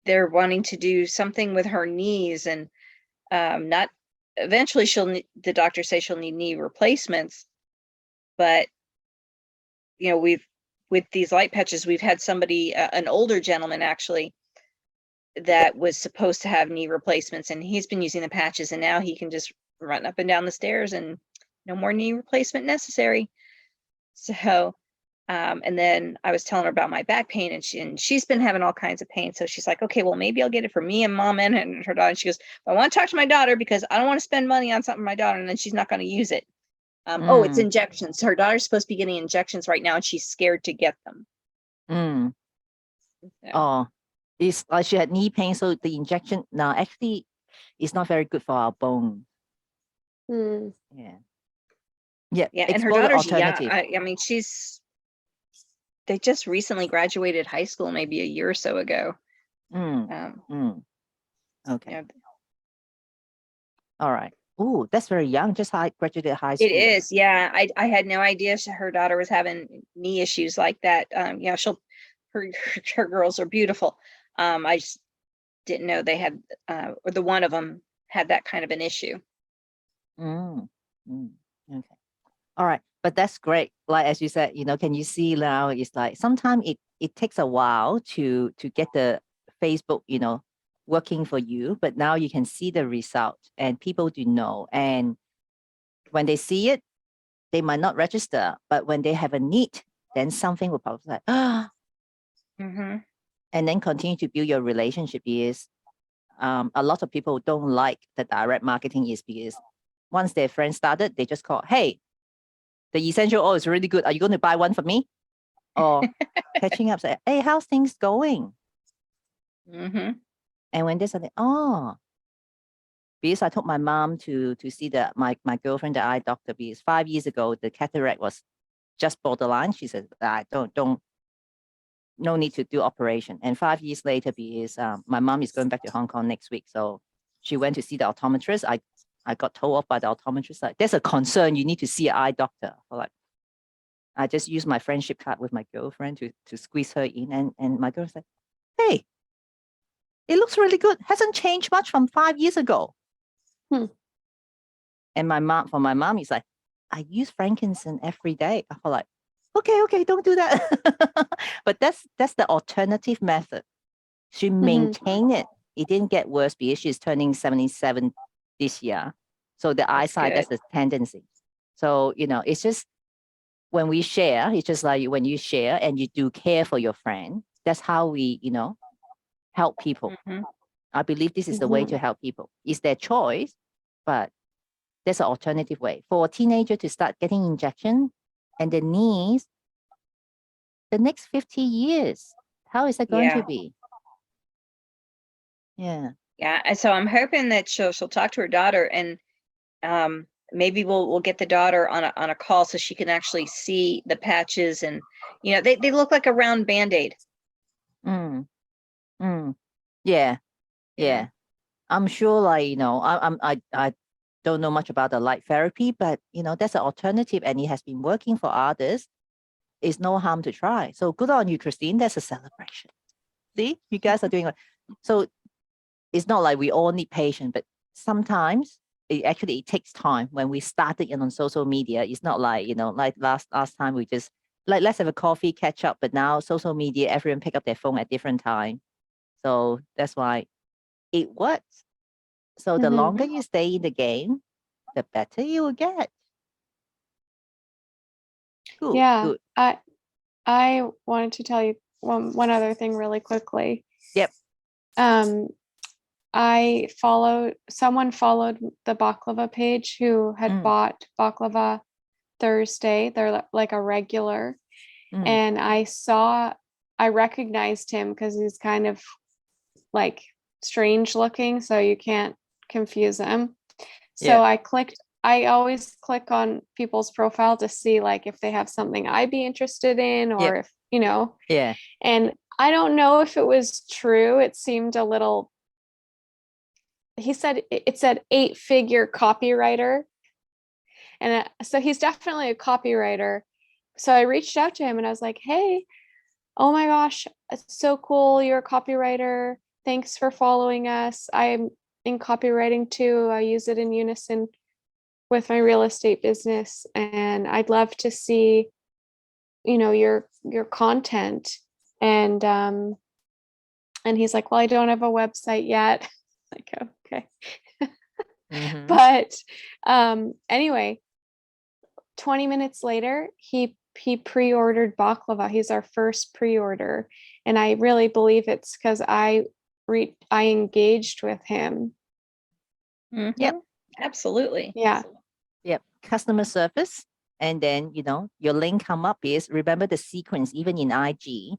they're wanting to do something with her knees, and not eventually the doctors say she'll need knee replacements, but with these light patches, we've had somebody, an older gentleman actually, that was supposed to have knee replacements, and he's been using the patches, and now he can just run up and down the stairs and no more knee replacement necessary. So and then I was telling her about my back pain, and she's been having all kinds of pain. So she's like, okay, well, maybe I'll get it for me and mom and her daughter. And she goes, I want to talk to my daughter because I don't want to spend money on something for my daughter and then she's not going to use it. Oh, it's injections. Her daughter's supposed to be getting injections right now, and she's scared to get them. So, Oh, it's like she had knee pain, so the injection now actually is not very good for our bone. Mm. Yeah. Yeah. yeah, and her Explore the daughter's young. alternative. I mean, they just recently graduated high school, maybe a year or so ago. Okay. Yeah, All right. Oh, that's very young. Just graduated high school. it is. Yeah, I had no idea her daughter was having knee issues like that. Her girls are beautiful. I just didn't know they had, or the one of them had that kind of an issue. Okay. All right. But that's great. Like, as you said, can you see now it's like sometimes it takes a while to get the Facebook, working for you, but now you can see the result and people do know. And when they see it, they might not register, but when they have a need, then something will pop up like, and then continue to build your relationship is a lot of people don't like the direct marketing is because once their friends started, they just call, hey, the essential oil is really good. Are you going to buy one for me? Or catching up, say, hey, how's things going? And when they said, because I took my mom to see my girlfriend, the eye doctor, because 5 years ago, the cataract was just borderline. She said, no need to do operation. And 5 years later, because my mom is going back to Hong Kong next week. So she went to see the optometrist. I got told off by the optometrist, like, there's a concern. You need to see an eye doctor. Like, I just used my friendship card with my girlfriend to squeeze her in. And my girl said, hey, it looks really good. Hasn't changed much from 5 years ago. And for my mom, it's like, I use frankincense every day. I was like, okay, don't do that. But that's the alternative method. She maintained it. It didn't get worse because she's turning 77 this year. So the eyesight, that's good. the tendency. So, it's just when we share, it's just like when you share and you do care for your friend, that's how we, help people. Mhm. I believe this is the way to help people. It's their choice, but there's an alternative way. For a teenager to start getting injection and the knees, the next 50 years, how is that going Yeah. to be? Yeah. Yeah. And so I'm hoping that she'll talk to her daughter, and maybe we'll get the daughter on a call so she can actually see the patches, and they look like a round Band-Aid. Mm, yeah. you know. Yeah. I'm sure, like, I don't know much about the light therapy, but that's an alternative and it has been working for others. It's no harm to try. So good on you, Christine. That's a celebration. See, you guys are doing it. So it's not like we all need patience, but sometimes it takes time. When we started on social media, it's not like, like last time we just like, let's have a coffee, catch up. But now social media, everyone pick up their phone at different time. So that's why it works. So the longer you stay in the game, the better you will get. Good, Yeah, good. I wanted to tell you one other thing really quickly. Yep. Um, someone followed the baklava page who had bought baklava Thursday. They're like a regular. And I recognized him because he's kind of like strange looking, so you can't confuse him. So Yeah. I always click on people's profile to see like if they have something I'd be interested in, or Yep. if, Yeah. and I don't know if it was true. It seemed a little, he said it said 8-figure copywriter. And so he's definitely a copywriter. So I reached out to him and I was like, hey, oh my gosh, it's so cool. You're a copywriter. Thanks for following us. I'm in copywriting too. I use it in unison with my real estate business. And I'd love to see, your content. And he's like, well, I don't have a website yet. Like, okay. Mhm. But anyway, 20 minutes later, he pre-ordered baklava. He's our first pre-order. And I really believe it's because I engaged with him. Mhm. Yep. Absolutely. Yeah. Yep. Customer service. And then, your link come up is, remember the sequence, even in IG,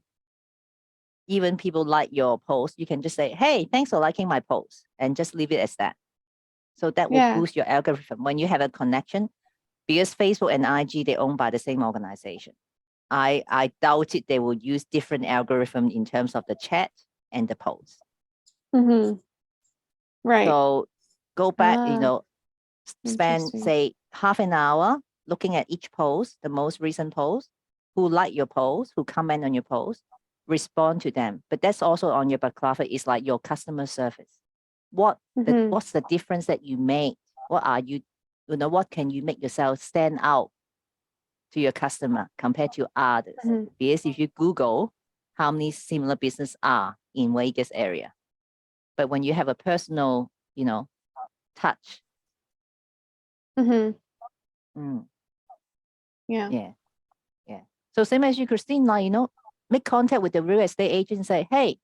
even people like your post, you can just say, hey, thanks for liking my post, and just leave it as that. So that will Yeah. boost your algorithm when you have a connection, because Facebook and IG, they're owned by the same organization. I doubt it they will use different algorithm in terms of the chat and the post. Mm-hmm. Right. So go back, spend, Interesting. say, half an hour looking at each post, the most recent post, who like your post, who comment on your post, respond to them. But that's also on your baklava, is like your customer service. What's the difference that you make? What are you, what can you make yourself stand out to your customer compared to others? Because if you Google how many similar business are in Vegas area, but when you have a personal, touch. Mm-hmm. Yeah. Yeah. Yeah. So same as you, Christine, like, make contact with the real estate agent and say, hey,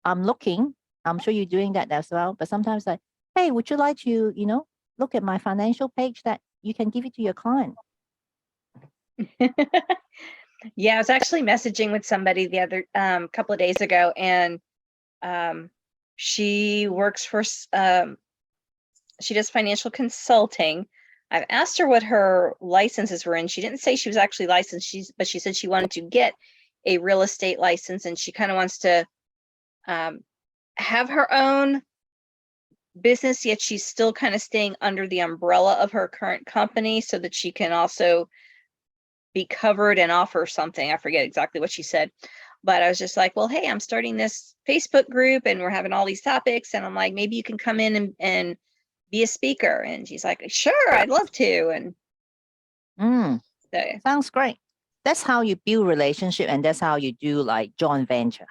I'm looking. I'm sure you're doing that as well. But sometimes like, hey, would you like to, look at my financial page that you can give it to your client? Yeah, I was actually messaging with somebody the other couple of days ago, and she works for she does financial consulting. I've asked her what her licenses were, and she didn't say she was actually licensed. But she said she wanted to get a real estate license, and she kind of wants to have her own business, yet she's still kind of staying under the umbrella of her current company so that she can also be covered and offer something. I forget exactly what she said, but I was just like, well, hey, I'm starting this Facebook group and we're having all these topics. And I'm like, maybe you can come in and be a speaker. And she's like, sure, I'd love to. And Mm, So, sounds great. That's how you build relationship, and that's how you do like joint venture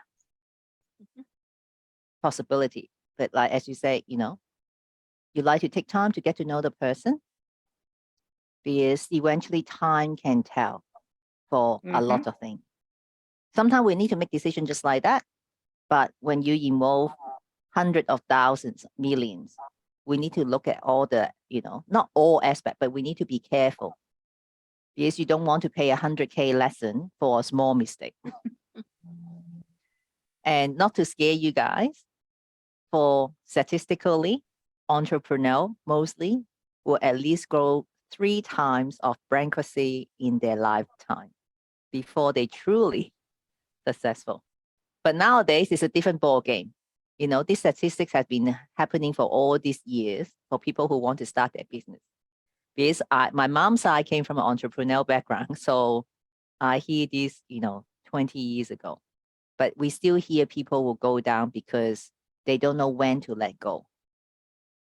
possibility. But like as you say, you like to take time to get to know the person, because eventually time can tell for a mhm. lot of things. Sometimes we need to make decisions just like that. But when you involve hundreds of thousands, millions, we need to look at all the, not all aspects, but we need to be careful, because you don't want to pay 100K lesson for a small mistake. And not to scare you guys, for statistically, entrepreneur mostly will at least grow 3 times of bankruptcy in their lifetime before they truly successful. But nowadays it's a different ball game. These statistics have been happening for all these years for people who want to start their business. Because my mom's side came from an entrepreneurial background, so I hear this, 20 years ago. But we still hear people will go down because they don't know when to let go.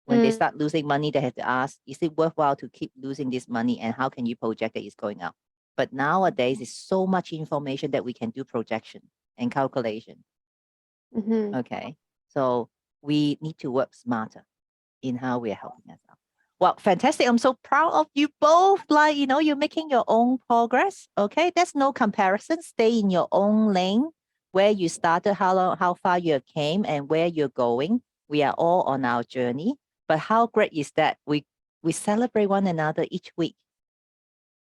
When they start losing money, they have to ask, is it worthwhile to keep losing this money? And how can you project that it's going up? But nowadays, it's so much information that we can do projection and calculation. Mhm. Okay. So we need to work smarter in how we are helping ourselves. Well, fantastic. I'm so proud of you both. Like, you're making your own progress. Okay. There's no comparison. Stay in your own lane, where you started, how far you came, and where you're going. We are all on our journey. But how great is that we celebrate one another each week.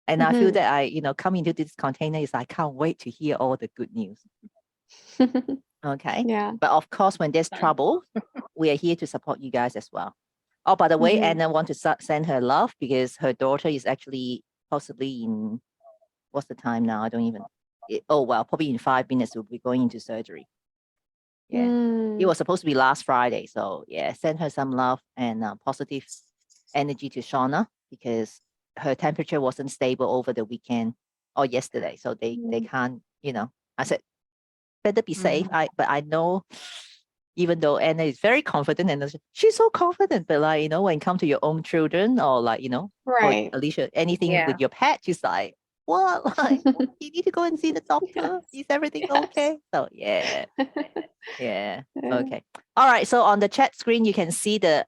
And I feel Mhm. that come into this container is I can't wait to hear all the good news. Okay. Yeah. But of course, when there's Fun. trouble, we are here to support you guys as well. Oh, by the way, Mhm. Anna want to send her love because her daughter is actually possibly in, what's the time now? I don't even, probably in 5 minutes we'll be going into surgery. Yeah. It Mm. was supposed to be last Friday. So yeah, send her some love and positive energy to Shauna, because her temperature wasn't stable over the weekend or yesterday. So they Mm. can't, I said, better be safe. Mhm. But I know, even though Anna is very confident, and she's so confident, but like, when it comes to your own children, or like, for Right. Alicia, anything Yeah. with your pet, she's like, what? Like, you need to go and see the doctor. Yes. Is everything Yes. okay? So yeah. Yeah. Yeah. Okay. All right. So on the chat screen, you can see the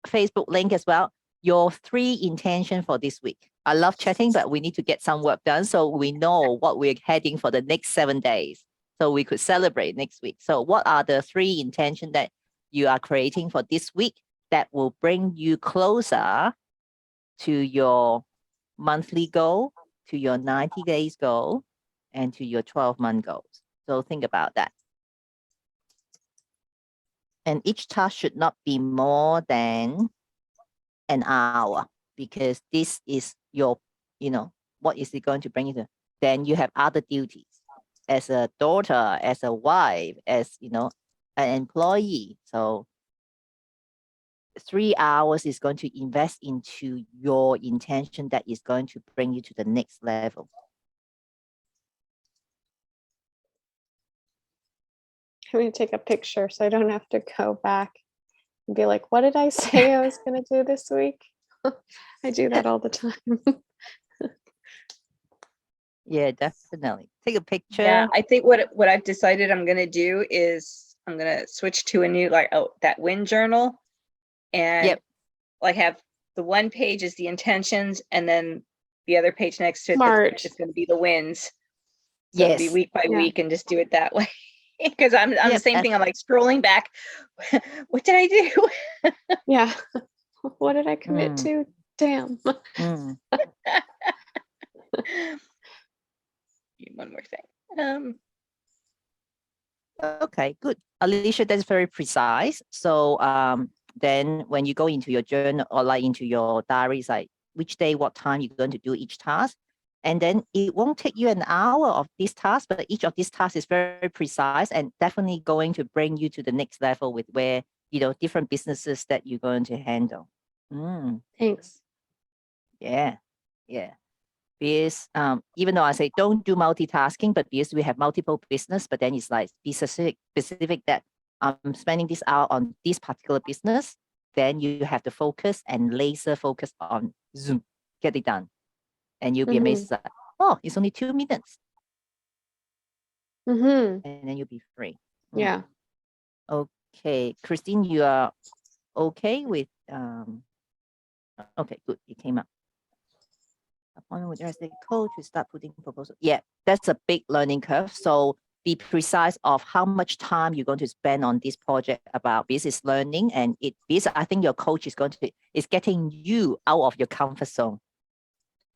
Facebook link as well. Your 3 intention for this week. I love chatting, but we need to get some work done so we know what we're heading for the next 7 days, so we could celebrate next week. So what are the 3 intention that you are creating for this week that will bring you closer to your monthly goal, to your 90 days goal, and to your 12-month goals? So think about that. And each task should not be more than an hour, because this is your, what is it going to bring you to? Then you have other duties as a daughter, as a wife, as, an employee. So 3 hours is going to invest into your intention that is going to bring you to the next level. I'm going to take a picture so I don't have to go back and be like, what did I say I was going to do this week? I do that all the time. Yeah, definitely. Take a picture. Yeah, I think what I've decided I'm gonna do is I'm gonna switch to a new, like, that win journal, and Yep. like have the one page is the intentions, and then the other page next to it Smart. it's gonna be the wins. So it'll be Yes. week by Yeah. week, and just do it that way. Because I'm the Yep. same thing. I'm like scrolling back. What did I do? Yeah. What did I commit Mm, to? Damn. mm. One more thing. Okay, good. Alicia, that's very precise. So then when you go into your journal or like into your diaries, like which day, what time you're going to do each task. And then it won't take you an hour of this task, but each of these tasks is very precise and definitely going to bring you to the next level with where, different businesses that you're going to handle. Mm, Thanks. yeah, yeah. Because even though I say don't do multitasking, but because we have multiple business, but then it's like be specific that I'm spending this hour on this particular business, then you have to focus and laser focus on Zoom, get it done. and you'll be amazed that, oh, it's only 2 minutes, Mm-hmm. and then you'll be free. Yeah. Okay, Christine, you are okay with okay, good, it came up. Appointment with the coach to start putting proposal. Yeah, that's a big learning curve. So be precise of how much time you're going to spend on this project about business learning, and I think your coach is getting you out of your comfort zone.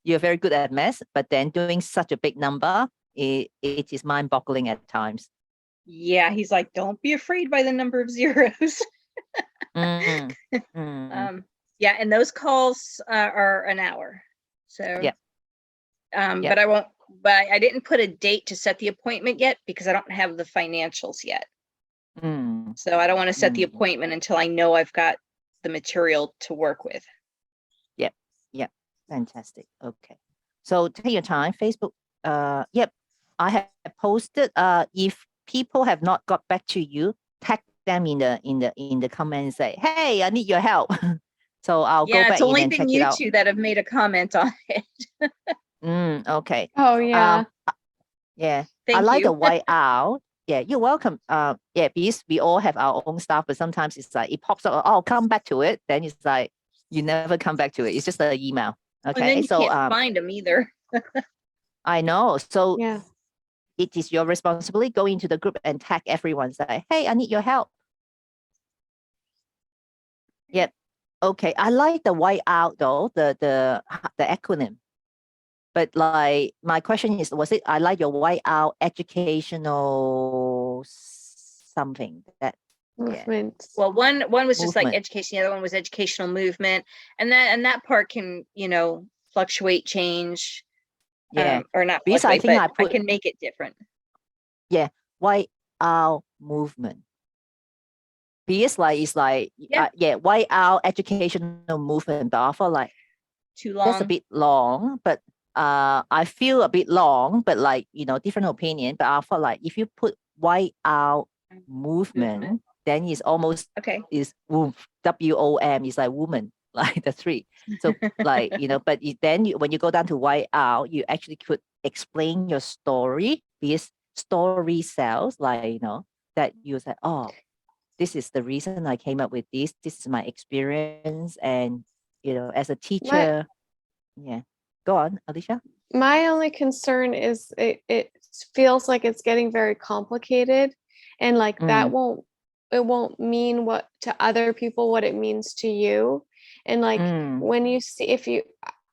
You're very good at math, but then doing such a big number, it is mind-boggling at times. Yeah, he's like, don't be afraid by the number of zeros. Mm, mm, Yeah, and those calls are an hour. So yeah. but I didn't put a date to set the appointment yet because I don't have the financials yet. Mm, So I don't want to set the appointment until I know I've got the material to work with. Yep. Yep. Fantastic. Okay. So take your time. Facebook. Yep. I have posted. If people have not got back to you, tag them in the comment and say, "Hey, I need your help." So I'll go Yeah, back it's in only and been check it you out. two that have made a comment on it. Okay. Oh yeah. Yeah. I Thank like the you. white out. Yeah, you're welcome. Yeah, because we all have our own stuff, but sometimes it's like it pops up. Oh, come back to it. Then it's like you never come back to it. It's just an email. And then Okay. you So can't find them either. I know. So Yeah. it is your responsibility. Go into the group and tag everyone. Say, hey, I need your help. Yep. Okay. I like the white out though, the acronym. But like my question is, was it I like your white out educational something that Movement. Well, one was just like movement. education, the other one was educational movement. And that part can, fluctuate, change. Yeah. Or not Because I fluctuate, think but I I put can make it different. white out movement. Because like it's like Yeah. white out educational movement, but I feel like Too that's a long. bit long, but I feel a bit long, but like, different opinion. But I feel like if you put white out movement, then it's almost Okay. is WOM is like woman, like the three. So like, but then when you go down to white out, you actually could explain your story because story sells, like, that you say, oh, this is the reason I came up with this. This is my experience. And, as a My teacher, yeah. Go on, Alicia. my only concern is it feels like it's getting very complicated, and like that Mm, won't mean what to other people what it means to you. And like mm, when you see if you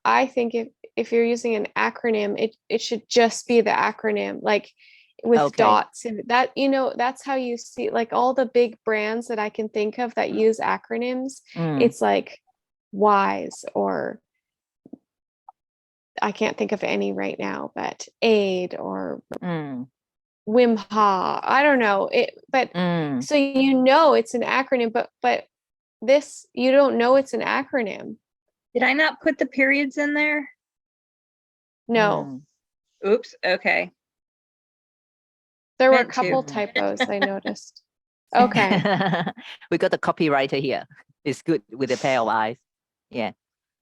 I think if you're using an acronym, it should just be the acronym, like with okay. dots, and that that's how you see like all the big brands that I can think of that use acronyms. Mm, It's like WISE, or I can't think of any right now, but AID or mm, Wim Ha. I don't know it, but mm, so it's an acronym, but this you don't know it's an acronym. Did I not put the periods in there? No, mm. Oops. Okay. there were a Meant to. couple typos I noticed. Okay. We got the copywriter here. It's good with a pair of eyes. Yeah.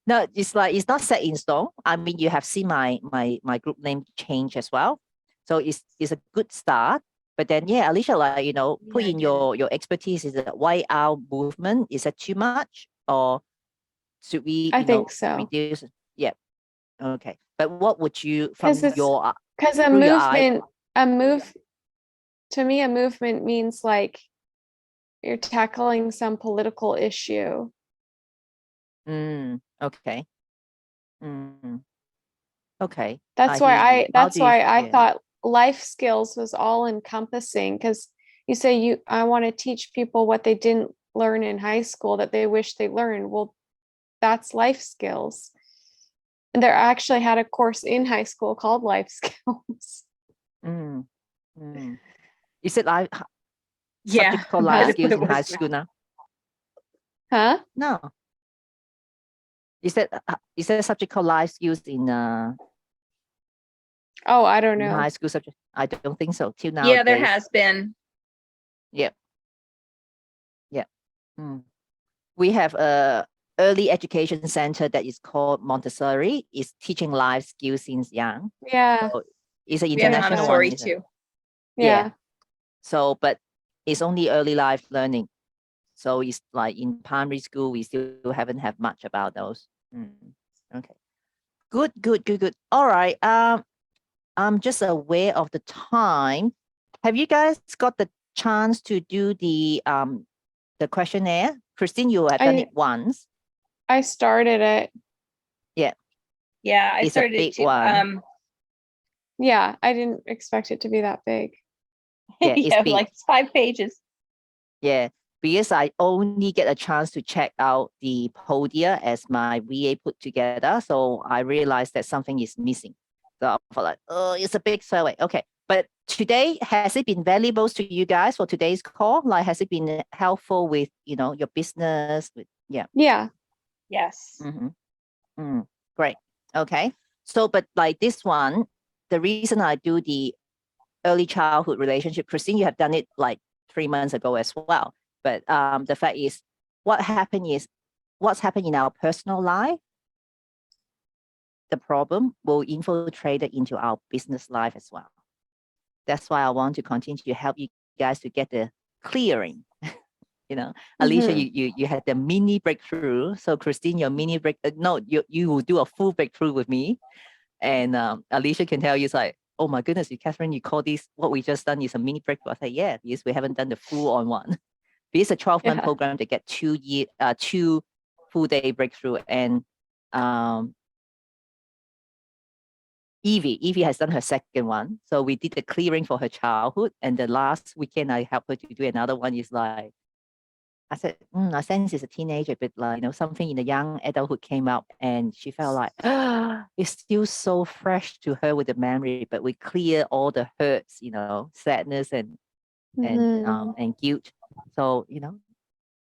No, it's like it's not set in stone. I mean, you have seen my group name change as well. So it's a good start. But then yeah, Alicia, like, put Yeah, I in get it. your expertise. Is it white out movement? Is that too much? Or should we, I think so. reduce? Yeah. Okay. But what would you Because from it's your because through your eye? a move to me, a movement means like you're tackling some political issue. Okay. Mm, okay. I That's why hear you. How do you I yeah. thought life skills was all encompassing, because you say I want to teach people what they didn't learn in high school that they wish they learned. Well, that's life skills. And there actually had a course in high school called life skills. Mm, mm. Is it like Yeah. subject called But life Huh? skills it in high was school now? Huh? No. Is that a subject called life skills Oh, I don't in high know. school subject? I don't think so. Till Yeah, there nowadays. has been. Yep. Yep. Mm. We have early education center that is called Montessori. Is teaching life skills since young. Yeah. So it's an We have international one. Montessori Isn't it? too. Yeah. So, but it's only early life learning. So it's like in primary school, we still haven't have much about those. Okay. Good. All right. I'm just aware of the time. Have you guys got the chance to do the questionnaire? Christine, you have done I it once. I started it. Yeah, I It's a started big to. one. Yeah, I didn't expect it to be that big. Yeah, it's Yeah, big. like it's 5 pages. Yeah, because I only get a chance to check out the podia as my VA put together. So I realized that something is missing. So I felt like, oh, it's a big survey. Okay. But today, has it been valuable to you guys for today's call? Like, has it been helpful with, your business? Yeah. Yeah. Yes. Great. Okay. So, but like this one, the reason I do the early childhood relationship, Christine, you have done it like 3 months ago as well. But the fact is, what's happened in our personal life, the problem will infiltrate it into our business life as well. That's why I want to continue to help you guys to get the clearing. Alicia, you had the mini breakthrough. So Christine, your mini break, no, you will do a full breakthrough with me. And Alicia can tell you, it's like, oh my goodness, Catherine, you call this, what we just done is a mini breakthrough. I say, yeah, because we haven't done the full on one. It's a 12-month Yeah. program to get 2 full day breakthrough. And Evie has done her second one. So we did the clearing for her childhood. And the last weekend, I helped her to do another one. Is like, I said, I sense she's a teenager, but like, something in the young adulthood came up and she felt like, it's still so fresh to her with the memory, but we clear all the hurts, sadness and guilt. So,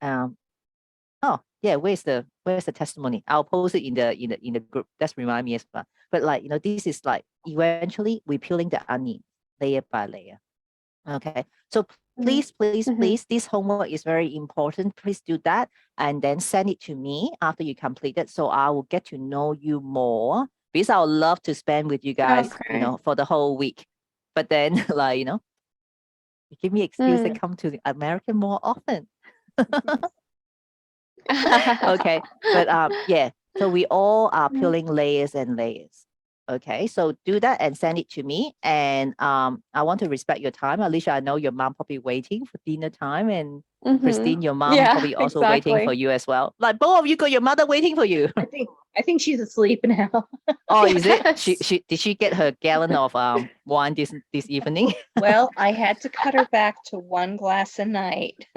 oh yeah, where's the testimony? I'll post it in the group. That's remind me as well. But like, this is like eventually we're peeling the onion layer by layer. Okay. So please, this homework is very important. Please do that and then send it to me after you complete it. So I will get to know you more because I would love to spend with you guys, Okay. for the whole week. But then like, you give me excuse to come to America more often. Okay. But yeah. So we all are peeling layers and layers. Okay, so do that and send it to me. And I want to respect your time. Alicia, I know your mom probably waiting for dinner time, and Christine, your mom Yeah, probably also waiting for exactly. you as well. Like both of you got your mother waiting for you. I think she's asleep now. Oh, is it? Yes. She did she get her gallon of wine this evening? Well, I had to cut her back to 1 glass a night.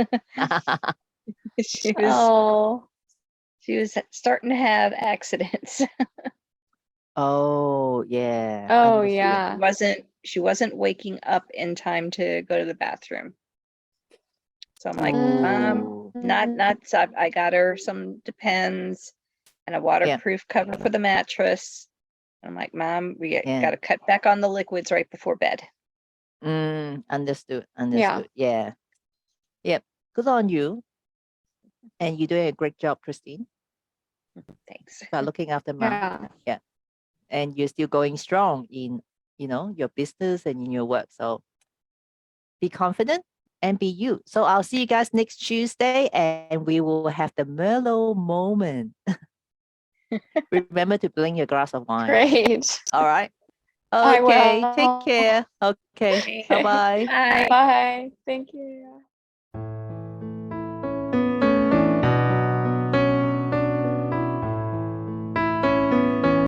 Oh. She was starting to have accidents. Oh yeah. Oh understood. yeah. She wasn't waking up in time to go to the bathroom. So I'm like, Ooh. not I got her some Depends and a waterproof cover for the mattress. I'm like, Mom, we got to cut back on the liquids right before bed. Understood. Yeah. Yep. Good on you. And you're doing a great job, Christine, Thanks. by looking after mom. Yeah. Yeah. And you're still going strong in, your business and in your work. So be confident and be you. So I'll see you guys next Tuesday and we will have the Merlot moment. Remember to bring your glass of wine. Great. All right. I Okay. will. Take care. Okay. Bye-bye. Bye. Bye. Thank you.